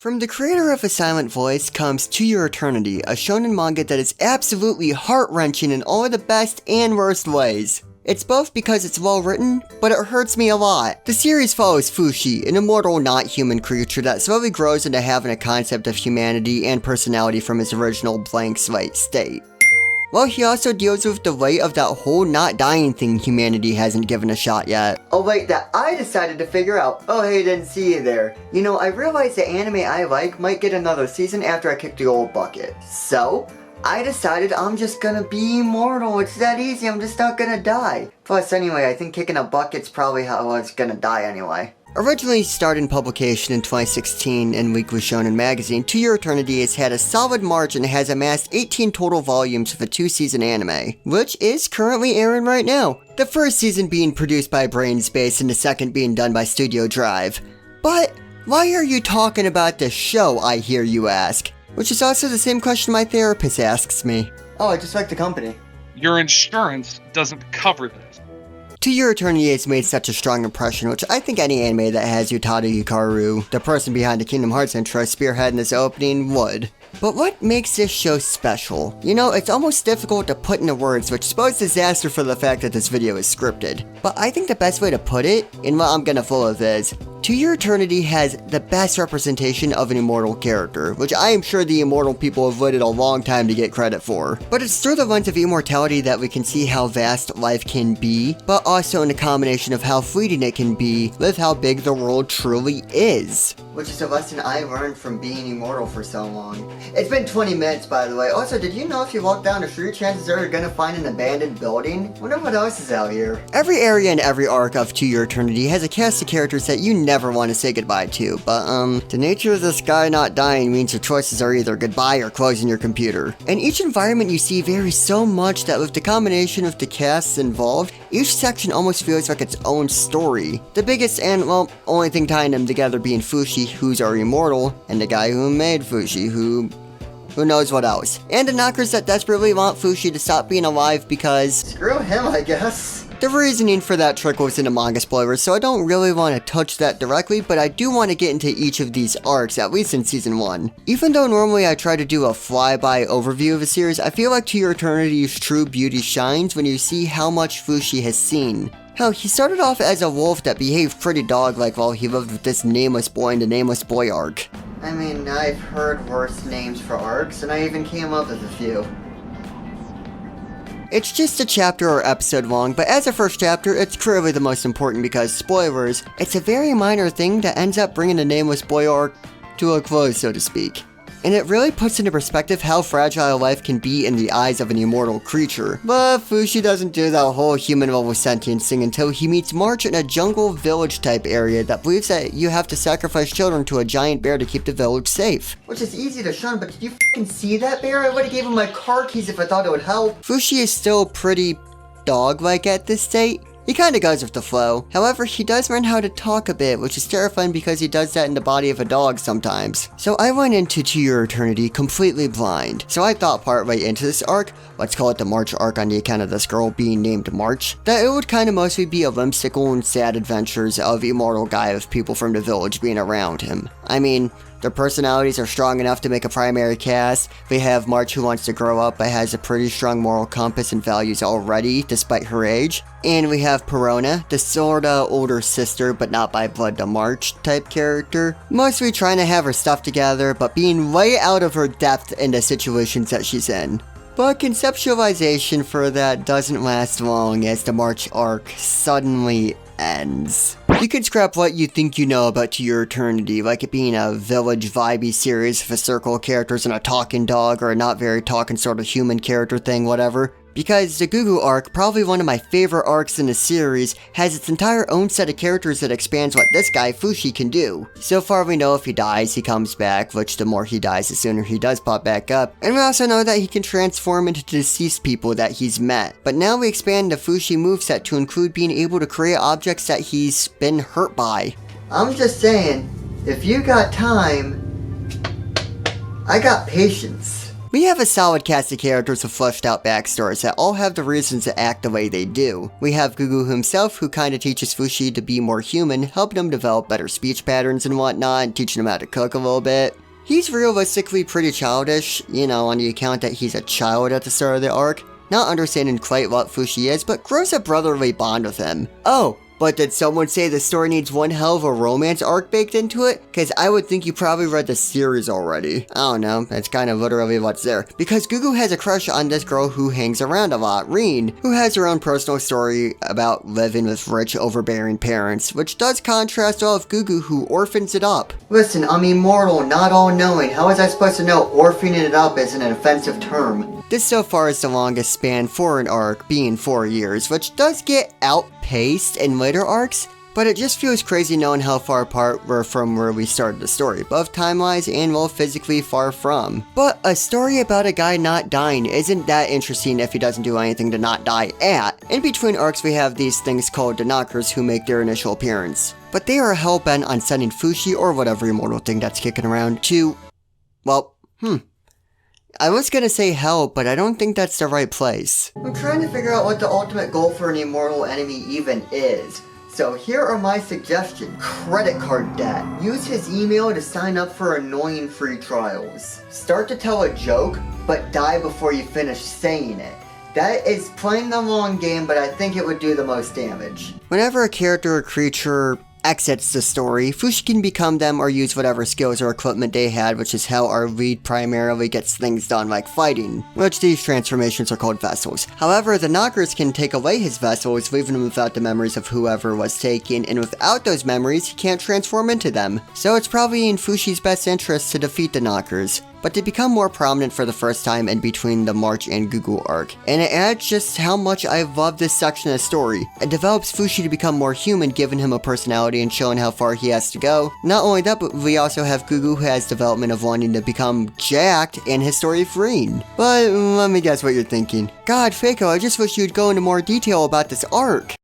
From the creator of A Silent Voice comes To Your Eternity, a shonen manga that is absolutely heart-wrenching in all the best and worst ways. It's both because it's well written, but it hurts me a lot. The series follows Fushi, an immortal not-human creature that slowly grows into having a concept of humanity and personality from his original blank slate state. Well, he also deals with the weight of that whole not dying thing humanity hasn't given a shot yet. Oh wait, that I decided to figure out. Oh hey, didn't see you there. You know, I realized the anime I like might get another season after I kick the old bucket. So, I decided I'm just gonna be immortal. It's that easy, I'm just not gonna die. Plus anyway, I think kicking a bucket's probably how I was gonna die anyway. Originally started publication in 2016 in Weekly Shonen Magazine, To Your Eternity has had a solid march and has amassed 18 total volumes of a 2-season anime, which is currently airing right now. The first season being produced by Brainspace and the second being done by Studio Drive. But why are you talking about the show, I hear you ask? Which is also the same question my therapist asks me. Oh, I just like the company. Your insurance doesn't cover this. To Your Eternity has made such a strong impression, which I think any anime that has Utada Hikaru, the person behind the Kingdom Hearts intro, spearheading this opening, would. But what makes this show special? You know, it's almost difficult to put into words, which spells disaster for the fact that this video is scripted. But I think the best way to put it, and what I'm gonna follow is, To Your Eternity has the best representation of an immortal character, which I am sure the immortal people have waited a long time to get credit for. But it's through the lens of immortality that we can see how vast life can be, but also in a combination of how fleeting it can be with how big the world truly is. Which is a lesson I learned from being immortal for so long. It's been 20 minutes, by the way. Also, did you know if you walk down the street, chances are you're gonna find an abandoned building? Wonder what else is out here. Every area and every arc of To Your Eternity has a cast of characters that you never want to say goodbye to, but the nature of this guy not dying means your choices are either goodbye or closing your computer. And each environment you see varies so much that with the combination of the casts involved, each section almost feels like its own story. The biggest and, well, only thing tying them together being Fushi, who's our immortal, and the guy who made Fushi, who knows what else. And the knockers that desperately want Fushi to stop being alive because screw him, I guess. The reasoning for that trickles into manga spoilers, so I don't really want to touch that directly, but I do want to get into each of these arcs, at least in Season 1. Even though normally I try to do a flyby overview of a series, I feel like To Your Eternity's true beauty shines when you see how much Fushi has seen. Hell, he started off as a wolf that behaved pretty dog-like while he lived with this nameless boy in the Nameless Boy arc. I mean, I've heard worse names for arcs, and I even came up with a few. It's just a chapter or episode long, but as a first chapter, it's clearly the most important because, spoilers, it's a very minor thing that ends up bringing the Nameless Boy arc to a close, so to speak. And it really puts into perspective how fragile life can be in the eyes of an immortal creature. But Fushi doesn't do that whole human-level sentience thing until he meets March in a jungle village type area that believes that you have to sacrifice children to a giant bear to keep the village safe. Which is easy to shun, but did you f***ing see that bear? I would've gave him my car keys if I thought it would help. Fushi is still pretty dog-like at this state. He kinda goes with the flow. However, he does learn how to talk a bit, which is terrifying because he does that in the body of a dog sometimes. So I went into To Your Eternity completely blind. So I thought partway into this arc, let's call it the March arc on the account of this girl being named March, that it would kinda mostly be a whimsical and sad adventures of immortal guy with people from the village being around him. I mean, their personalities are strong enough to make a primary cast. We have March who wants to grow up but has a pretty strong moral compass and values already, despite her age. And we have Perona, the sorta older sister but not by blood to March type character. Mostly trying to have her stuff together but being way out of her depth in the situations that she's in. But conceptualization for that doesn't last long as the March arc suddenly ends. You could scrap what you think you know about To Your Eternity, like it being a village vibey series with a circle of characters and a talking dog or a not very talking sort of human character thing, whatever. Because the Gugu arc, probably one of my favorite arcs in the series, has its entire own set of characters that expands what this guy Fushi can do. So far we know if he dies, he comes back, which the more he dies, the sooner he does pop back up. And we also know that he can transform into deceased people that he's met. But now we expand the Fushi moveset to include being able to create objects that he's been hurt by. I'm just saying, if you got time, I got patience. We have a solid cast of characters with fleshed out backstories that all have the reasons to act the way they do. We have Gugu himself, who kinda teaches Fushi to be more human, helping him develop better speech patterns and whatnot, and teaching him how to cook a little bit. He's realistically pretty childish, you know, on the account that he's a child at the start of the arc, not understanding quite what Fushi is, but grows a brotherly bond with him. Oh, but did someone say the story needs one hell of a romance arc baked into it? Cause I would think you probably read the series already. I don't know, that's kind of literally what's there. Because Gugu has a crush on this girl who hangs around a lot, Rin, who has her own personal story about living with rich, overbearing parents, which does contrast all of Gugu, who orphans it up. Listen, I'm immortal, not all-knowing. How was I supposed to know orphaning it up isn't an offensive term? This so far is the longest span for an arc, being 4 years, which does get outpaced in later arcs, but it just feels crazy knowing how far apart we're from where we started the story, both time-wise and well physically far from. But a story about a guy not dying isn't that interesting if he doesn't do anything to not die at. In between arcs we have these things called the Knockers who make their initial appearance, but they are hell-bent on sending Fushi or whatever immortal thing that's kicking around to, well, I was gonna say hell, but I don't think that's the right place. I'm trying to figure out what the ultimate goal for an immortal enemy even is. So here are my suggestions. Credit card debt. Use his email to sign up for annoying free trials. Start to tell a joke, but die before you finish saying it. That is playing the long game, but I think it would do the most damage. Whenever a character or creature exits the story, Fushi can become them or use whatever skills or equipment they had, which is how our lead primarily gets things done like fighting, which these transformations are called vessels. However, the Knockers can take away his vessels, leaving him without the memories of whoever was taken, and without those memories, he can't transform into them. So it's probably in Fushi's best interest to defeat the Knockers, but they become more prominent for the first time in between the March and Gugu arc. And it adds just how much I love this section of the story. It develops Fushi to become more human, giving him a personality and showing how far he has to go. Not only that, but we also have Gugu who has development of wanting to become jacked and his story of Rin. But let me guess what you're thinking. God, Fayko, I just wish you'd go into more detail about this arc.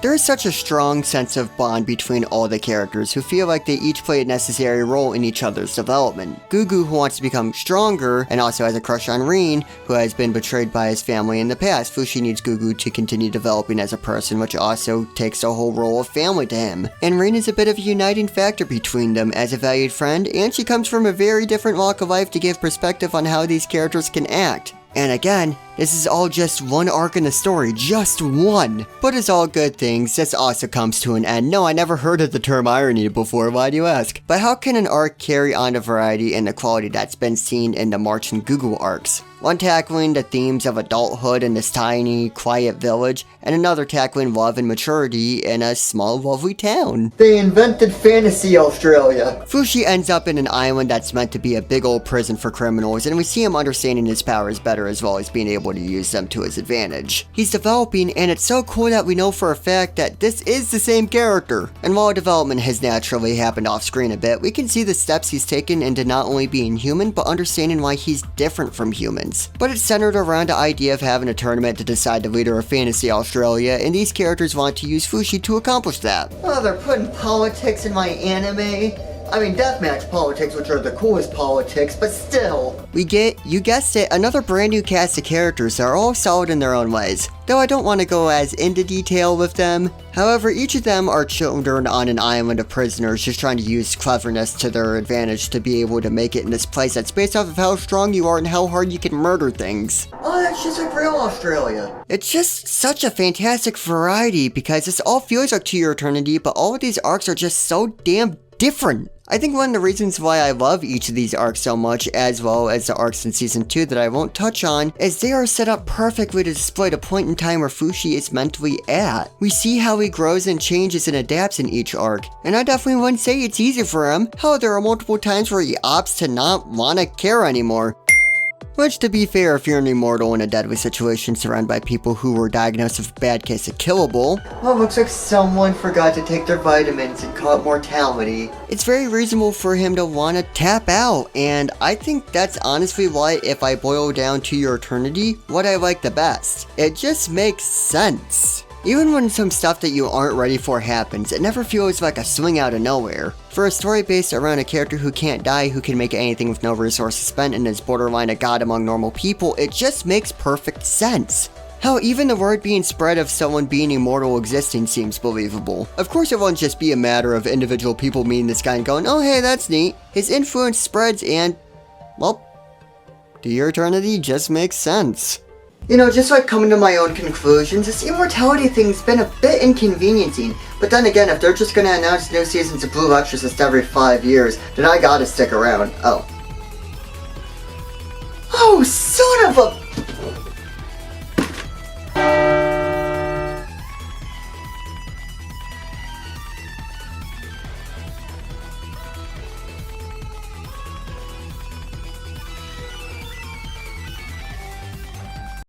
There is such a strong sense of bond between all the characters who feel like they each play a necessary role in each other's development. Gugu, who wants to become stronger and also has a crush on Rin, who has been betrayed by his family in the past. Fushi needs Gugu to continue developing as a person, which also takes the whole role of family to him. And Rin is a bit of a uniting factor between them as a valued friend, and she comes from a very different walk of life to give perspective on how these characters can act. And again, this is all just one arc in the story, just one. But as all good things, this also comes to an end. No, I never heard of the term irony before, why do you ask? But how can an arc carry on the variety and the quality that's been seen in the March and Gugu arcs? One tackling the themes of adulthood in this tiny, quiet village, and another tackling love and maturity in a small, lovely town. They invented fantasy Australia. Fushi ends up in an island that's meant to be a big old prison for criminals, and we see him understanding his powers better as well as being able to use them to his advantage. He's developing, and it's so cool that we know for a fact that this is the same character. And while development has naturally happened off screen a bit, we can see the steps he's taken into not only being human, but understanding why he's different from humans. But it's centered around the idea of having a tournament to decide the leader of Fantasy Australia, and these characters want to use Fushi to accomplish that. Oh, they're putting politics in my anime? I mean, deathmatch politics, which are the coolest politics, but still. We get, you guessed it, another brand new cast of characters that are all solid in their own ways, though I don't want to go as into detail with them. However, each of them are children on an island of prisoners just trying to use cleverness to their advantage to be able to make it in this place that's based off of how strong you are and how hard you can murder things. Oh, that's just like real Australia. It's just such a fantastic variety because this all feels like To Your Eternity, but all of these arcs are just so damn different. I think one of the reasons why I love each of these arcs so much, as well as the arcs in Season 2 that I won't touch on, is they are set up perfectly to display the point in time where Fushi is mentally at. We see how he grows and changes and adapts in each arc, and I definitely wouldn't say it's easy for him. Hell, there are multiple times where he opts to not want to care anymore. Which, to be fair, if you're an immortal in a deadly situation surrounded by people who were diagnosed with a bad case of killable, well, looks like someone forgot to take their vitamins and caught mortality. It's very reasonable for him to want to tap out, and I think that's honestly why, if I boil down To Your Eternity, what I like the best. It just makes sense. Even when some stuff that you aren't ready for happens, it never feels like a swing out of nowhere. For a story based around a character who can't die, who can make anything with no resources spent, and is borderline a god among normal people, it just makes perfect sense. Hell, even the word being spread of someone being immortal existing seems believable. Of course it won't just be a matter of individual people meeting this guy and going, oh hey, that's neat. His influence spreads and, well, the eternity just makes sense. You know, just like coming to my own conclusions, this immortality thing's been a bit inconveniencing. But then again, if they're just gonna announce new seasons of Blue Exorcist every 5 years, then I gotta stick around. Oh,